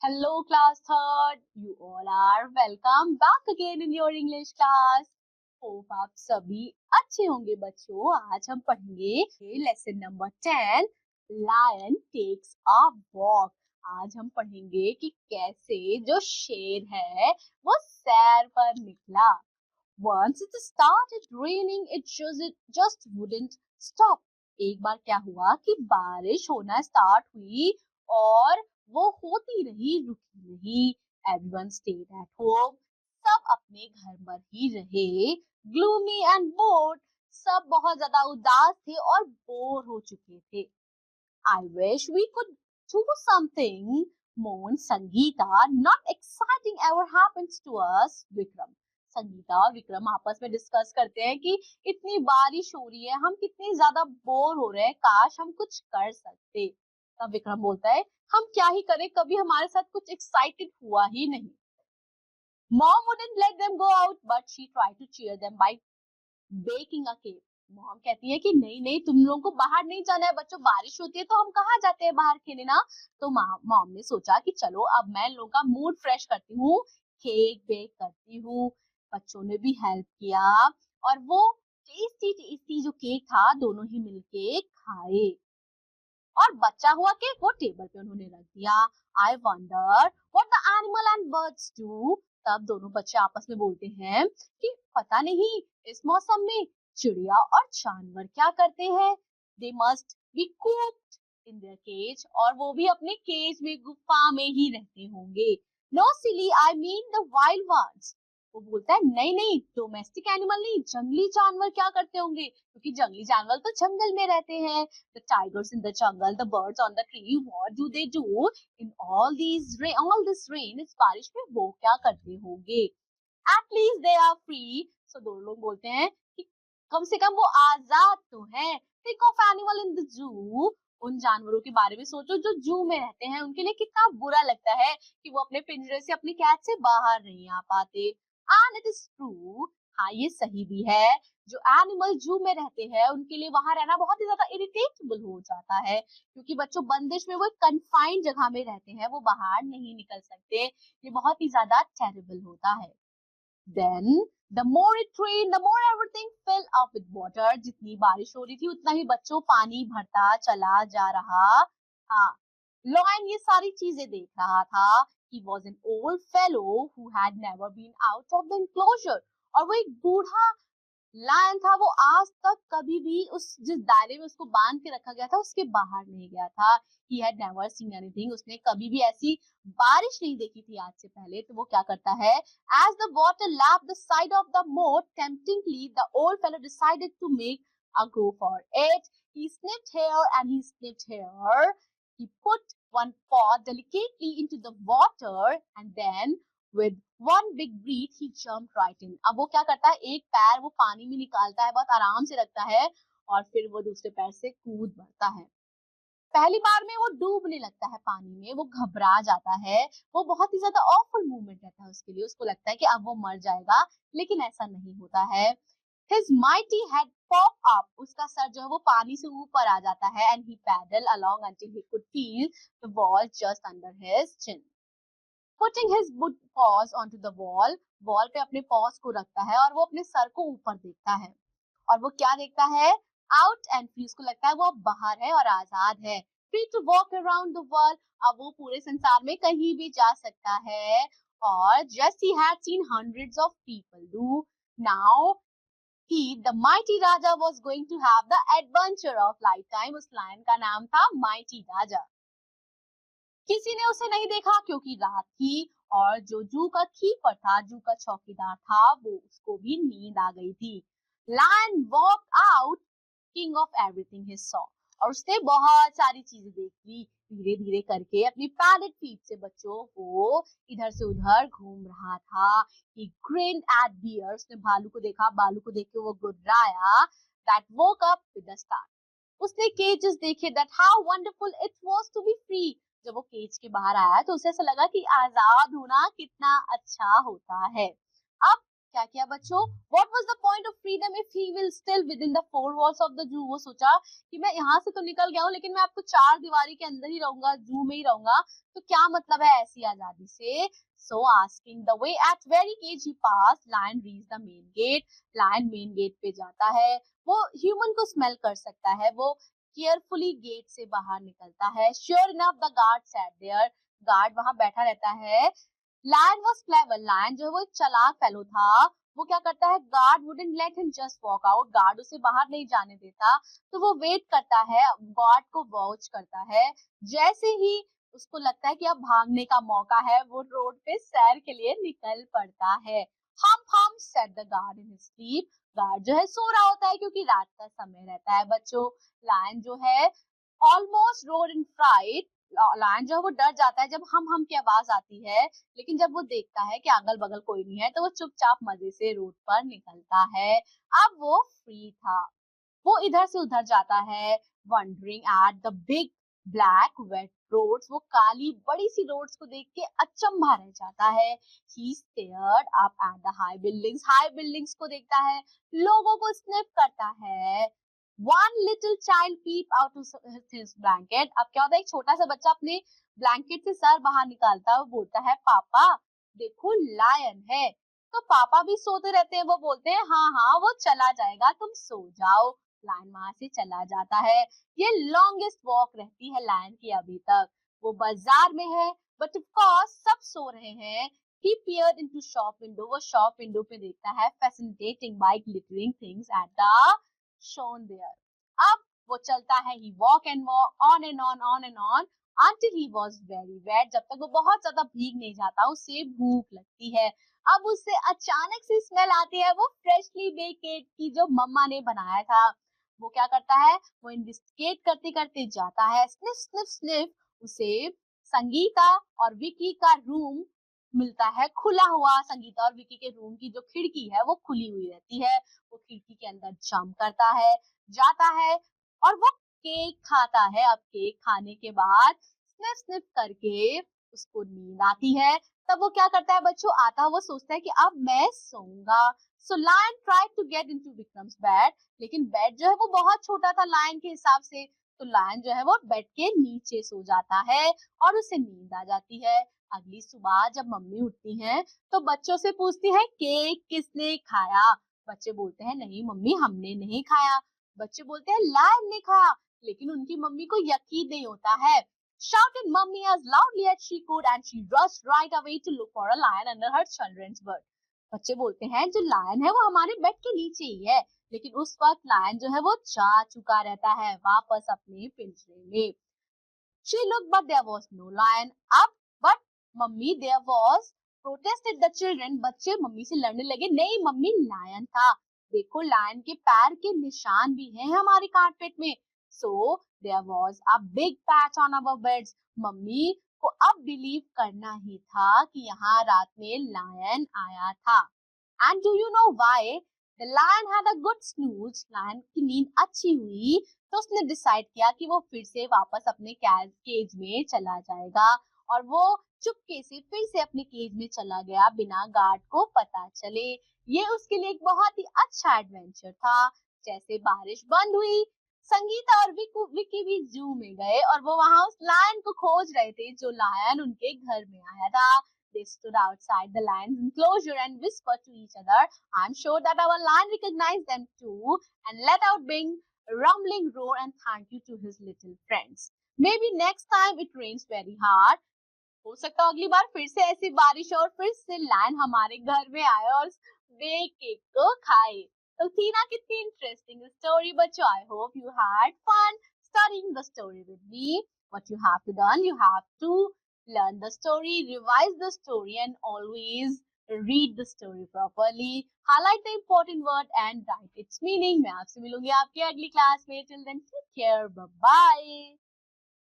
Hello, class third. You all are welcome back again in your English class. Hope आप सभी अच्छे होंगे बच्चों। आज हम पढ़ेंगे lesson number 10 Lion takes a walk। आज हम पढ़ेंगे कि कैसे जो शेर है वो सैर पर निकला। Once it started raining, it just wouldn't stop। एक बार क्या हुआ कि बारिश होना स्टार्ट हुई और वो होती रही, रुकी नहीं। Everyone stayed at home। सब अपने घर पर ही रहे। Gloomy and bored। सब बहुत ज्यादा उदास थे और बोर हो चुके थे। I wish we could do something, moaned Sangeeta. Not exciting ever happens to us, Vikram। Sangeeta और विक्रम आपस में डिस्कस करते हैं कि इतनी बारिश हो रही है, हम कितने ज्यादा बोर हो रहे हैं, काश हम कुछ कर सकते। तब विक्रम बोलता है, हम क्या ही करें, कभी हमारे साथ कुछ एक्साइटेड हुआ ही नहीं। Mom wouldn't let them go out, but she tried to cheer them by baking a cake। Mom कहती है कि नहीं नहीं, तुम लोगों को बाहर नहीं जाना है बच्चों, बारिश होती है तो हम कहाँ जाते हैं बाहर खेलने ना। तो मॉम ने सोचा कि चलो अब मैं लोगों का मूड फ्रेश करती हूँ, केक बेक करती हूँ। बच्चों ने भी हेल्प किया और वो टेस्टी टेस्टी जो केक था दोनों ही मिलके खाए और बचा हुआ केक वो टेबल पे उन्होंने रख दिया। I wonder what the animal and birds do. तब दोनों बच्चे आपस में बोलते हैं कि पता नहीं इस मौसम में चिड़िया और जानवर क्या करते हैं। They must be cooped in their cage. और वो भी अपने केज में, गुफा में ही रहते होंगे। No silly, I mean the wild ones. वो बोलता है नहीं नहीं, डोमेस्टिक एनिमल नहीं, जंगली जानवर क्या करते होंगे, क्योंकि जंगली जानवर तो जंगल में रहते हैं। The tigers in the jungle, the birds on the tree, what do they do in all this rain? इस बारिश में वो क्या करते होंगे? At least they are free। So दोनों लोग बोलते हैं कि कम से कम वो आजाद तो हैं। Think of animal in the zoo। उन जानवरों के बारे में सोचो जो जू में रहते हैं, उनके लिए कितना बुरा लगता है कि वो अपने पिंजरे से, अपनी कैद से बाहर नहीं आ पाते। And it is true। हाँ, ये सही भी है। जो एनिमल जू में रहते हैं उनके लिए वहां रहना बहुत ही ज्यादा इरिटेटेबल हो जाता है, क्योंकि बच्चों बंदिश में वो एक कन्फाइंड जगह में रहते हैं, वो बाहर नहीं निकल सकते। ये बहुत ही ज्यादा टेरिबल होता है। Then the more it rained, the more everything filled up with water। जितनी बारिश हो रही थी उतना ही बच्चों पानी भरता चला जा रहा। हाँ, लॉयन ये सारी चीजें देख रहा था। He was an old fellow who had never been out of the enclosure। और वो एक बूढ़ा लायन था, वो आज तक कभी भी उस जिस दायरे में उसको बांध के रखा गया था उसके बाहर नहीं गया था। He had never seen anything। उसने कभी भी ऐसी बारिश नहीं देखी थी आज से पहले। तो वो क्या करता है, as the water lapped the side of the moat temptingly, the old fellow decided to make a go for it। He sniffed here and he sniffed here। He put one paw delicately into the water and then with one big breath he jumped right in। अब वो क्या करता है, एक पैर वो पानी में निकालता है, बहुत आराम से रखता है और फिर वो दूसरे पैर से कूद बढ़ता है। पहली बार में वो डूबने लगता है पानी में, वो घबरा जाता है। वो बहुत ही ज्यादा ऑफुल मूवमेंट रहता है उसके लिए, उसको लगता है कि अब वो मर जाएगा, लेकिन ऐसा नहीं होता है। His mighty head pop up। उसका सर जो है वो पानी से ऊपर आ जाता है and he paddled along until he could feel the wall just under his chin। Putting his paws onto the wall। Wall पे अपने पॉज को रखता है और वो अपने सर को ऊपर देखता है और वो क्या देखता है, आउट एंड फ्री। उसको लगता है वो अब बाहर है और आजाद है। Free to walk around the world. अब वो पूरे संसार में कहीं भी जा सकता है। और just he had seen hundreds of people do, now he the mighty raja was going to have the adventure of lifetime। उस लायन का नाम था माइटी राजा। किसी ने उसे नहीं देखा क्योंकि रात थी और जो जू का कीपर था, जू का चौकीदार था, वो उसको भी नींद आ गई थी। Lion walk out king of everything he saw. और उसने बहुत सारी चीजें देख ली, धीरे धीरे करके अपनी पैडेड फीट से बच्चों को इधर से उधर घूम रहा था। He grinned at bear। उसने भालू को देखा, भालू को देख के वो गुर्राया। That woke up with a start। उसने केजेस देखे, that how wonderful it was to be free। जब वो केज के बाहर आया तो उसे ऐसा लगा कि आजाद होना कितना अच्छा होता है। अब क्या किया बच्चों? What was the point of freedom if he will still within the four walls of the zoo? वो सोचा कि मैं यहाँ से तो निकल गया हूँ लेकिन मैं अब तो चार दीवारी के अंदर ही रहूंगा, जू में ही रहूंगा, तो क्या मतलब है ऐसी आजादी से? So asking the way at very cage he passed, lion reached the main gate. Lion main gate पे जाता है, वो ह्यूमन को स्मेल कर सकता है, वो केयरफुली गेट से बाहर निकलता है. Sure enough the guard sat there. Guard वहां बैठा रहता है. Lion was clever. Lion जो है वो एक चालाक फेलो था. वो क्या करता है, guard wouldn't let him just walk out. Guard उसे बाहर नहीं जाने देता, तो वो वेट करता है, गार्ड को वॉच करता है. जैसे ही उसको लगता है कि अब भागने का मौका है, वो रोड पे सैर के लिए निकल पड़ता है. हम said the guard in sleep. Guard जो है सो रहा होता है क्योंकि रात का समय रहता है बच्चों. लायन जो है ऑलमोस्ट रोड इन फ्राइट. लायन जो है वो डर जाता है जब हम की आवाज आती है, लेकिन जब वो देखता है कि अगल बगल कोई नहीं है तो वो चुपचाप मजे से रोड पर निकलता है. अब वो फ्री था, वो इधर से उधर जाता है, wandering at the big black wet roads. वो काली बड़ी सी रोड्स को देख के अचंभा रह जाता है. He stared up at the high buildings को देखता है, लोगों को स्निफ करता है. One little child peep out of his blanket. अब क्या होता है, एक छोटा सा बच्चा अपने ब्लैंकेट से सर बाहर निकालता है. वो बोलता है, पापा देखो लायन है. तो पापा भी सोते रहते हैं, वो बोलते हैं हाँ हाँ वो चला जाएगा, तुम सो जाओ. लायन वहां से चला जाता है. ये लॉन्गेस्ट वॉक रहती है लायन की अभी तक. वो बाजार में है, बट ऑफ कोर्स सब सो रहे हैं. He peered into shop window. वो शॉप विंडो पे देखता है, fascinating by glittering things at the shown there. अब वो चलता है, he walk and walk on and on until he was very wet. जब तक वो बहुत ज्यादा भीग नहीं जाता, उसे भूख लगती है. अब उससे अचानक से स्मेल आती है, वो फ्रेशली बेक्ड केक की जो मम्मा ने बनाया था. वो क्या करता है, वो इन्वेस्टिगेट करते करते जाता है. Sniff sniff sniff. उसे संगीता और विकी का रूम मिलता है खुला हुआ. संगीता और विकी के रूम की जो खिड़की है वो खुली हुई रहती है. वो खिड़की के अंदर जंप करता है, जाता है और वो केक खाता है. अब केक खाने के बाद स्निफ स्निफ करके उसको नींद आती है. तब वो क्या करता है बच्चों, आता है वो सोचता है कि अब मैं सोऊंगा. So lion tried to get into Vikram's bed, लेकिन बेड जो है वो बहुत छोटा था लायन के हिसाब से. तो लायन जो है वो बेड के नीचे सो जाता है और उसे नींद आ जाती है. अगली सुबह जब मम्मी उठती हैं तो बच्चों से पूछती है, केक किसने खाया? बच्चे बोलते हैं नहीं मम्मी हमने नहीं खाया. बच्चे बोलते हैं लायन ने खाया, लेकिन उनकी मम्मी को यकीन नहीं होता है. Shouted mummy as loudly as she could and she rushed right away to look for a lion under her children's bed. बच्चे बोलते हैं जो लायन है वो हमारे बेड के नीचे ही है, लेकिन उस वक्त लायन जो है वो जा चुका रहता है वापस अपने पिंजरे में. She looked but there was no lion. अब but mummy there was protested the children. बच्चे मम्मी से लड़ने लगे, नहीं मम्मी लायन था, देखो लायन के पैर के निशान भी हैं हमारे कारपेट में. So there was a big patch on our beds. Mummy को अब बिलीव करना ही था कि यहाँ रात में लायन आया था. And do you know why? The lion had a good snooze. Lion की नींद अच्छी हुई तो उसने डिसाइड किया कि वो फिर से वापस अपने केज में चला जाएगा. और वो चुपके से फिर से अपने केज में चला गया बिना गार्ड को पता चले. ये उसके लिए एक बहुत ही अच्छा एडवेंचर था. जैसे बारिश बंद हुई, संगीता और विकी भी जू में गए और वो वहां उस लायन को खोज रहे थे जो लायन उनके घर में आया था. They stood outside the lion's enclosure and whispered to each other. I'm sure that our lion recognized them too and let out big rumbling roar and thank you to his little friends. Maybe next time it rains very hard. हो सकता है अगली बार फिर से ऐसी बारिश और फिर से लायन हमारे घर में आए और बेक केक को खाए. तो थी ना कितनी इंटरेस्टिंग स्टोरी बच्चों. I hope you had fun studying the story with me. What you have to done, you have to learn the story, revise the story and always read the story properly. Highlight the important word and write its meaning. मैं आपसे मिलूंगी आपकी अगली class में. Till then, take care. Bye bye.